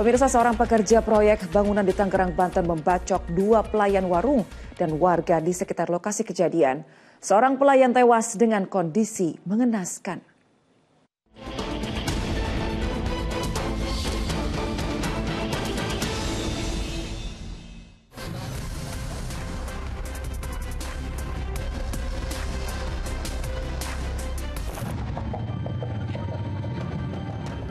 Pemirsa, seorang pekerja proyek bangunan di Tangerang, Banten membacok 2 pelayan warung dan warga di sekitar lokasi kejadian. Seorang pelayan tewas dengan kondisi mengenaskan.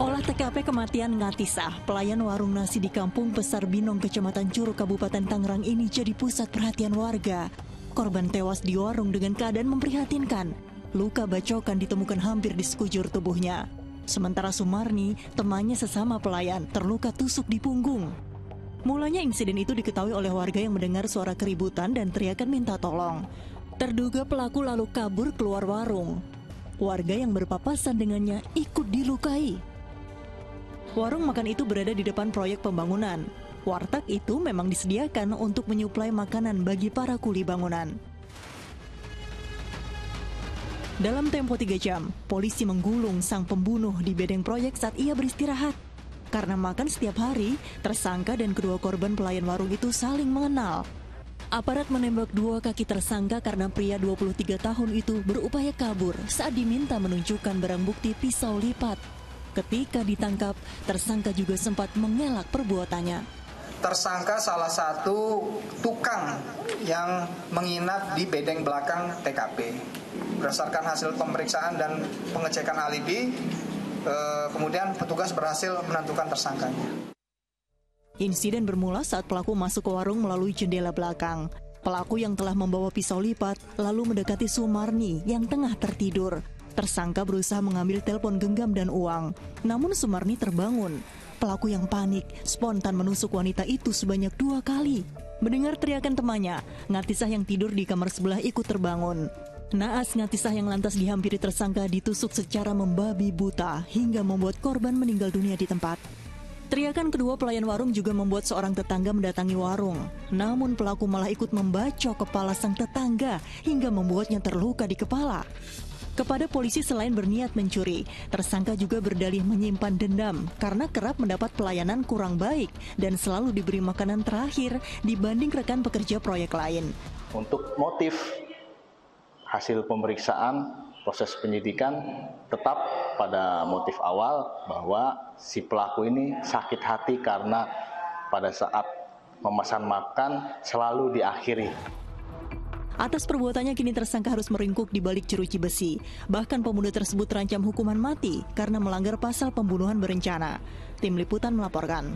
Olah TKP kematian Ngatisah, pelayan warung nasi di Kampung Besar Binong, Kecamatan Curug, Kabupaten Tangerang ini jadi pusat perhatian warga. Korban tewas di warung dengan keadaan memprihatinkan. Luka bacokan ditemukan hampir di sekujur tubuhnya. Sementara Sumarni, temannya sesama pelayan, terluka tusuk di punggung. Mulanya insiden itu diketahui oleh warga yang mendengar suara keributan dan teriakan minta tolong. Terduga pelaku lalu kabur keluar warung. Warga yang berpapasan dengannya ikut dilukai. Warung makan itu berada di depan proyek pembangunan. Warteg itu memang disediakan untuk menyuplai makanan bagi para kuli bangunan. Dalam tempo 3 jam, polisi menggulung sang pembunuh di bedeng proyek saat ia beristirahat. Karena makan setiap hari, tersangka dan kedua korban pelayan warung itu saling mengenal. Aparat menembak 2 kaki tersangka karena pria 23 tahun itu berupaya kabur saat diminta menunjukkan barang bukti pisau lipat. Ketika ditangkap, tersangka juga sempat mengelak perbuatannya. Tersangka salah satu tukang yang menginap di bedeng belakang TKP. Berdasarkan hasil pemeriksaan dan pengecekan alibi, kemudian petugas berhasil menentukan tersangkanya. Insiden bermula saat pelaku masuk ke warung melalui jendela belakang. Pelaku yang telah membawa pisau lipat lalu mendekati Sumarni yang tengah tertidur. Tersangka berusaha mengambil telepon genggam dan uang. Namun Sumarni terbangun. Pelaku yang panik spontan menusuk wanita itu sebanyak 2 kali. Mendengar teriakan temannya, Ngatisah yang tidur di kamar sebelah ikut terbangun. Naas Ngatisah yang lantas dihampiri tersangka ditusuk secara membabi buta hingga membuat korban meninggal dunia di tempat. Teriakan kedua pelayan warung juga membuat seorang tetangga mendatangi warung. Namun pelaku malah ikut membacok kepala sang tetangga hingga membuatnya terluka di kepala. Kepada polisi selain berniat mencuri, tersangka juga berdalih menyimpan dendam karena kerap mendapat pelayanan kurang baik dan selalu diberi makanan terakhir dibanding rekan pekerja proyek lain. Untuk motif hasil pemeriksaan, proses penyidikan tetap pada motif awal bahwa si pelaku ini sakit hati karena pada saat memesan makan selalu diakhiri. Atas perbuatannya kini tersangka harus meringkuk di balik jeruji besi. Bahkan pemuda tersebut terancam hukuman mati karena melanggar pasal pembunuhan berencana. Tim Liputan melaporkan.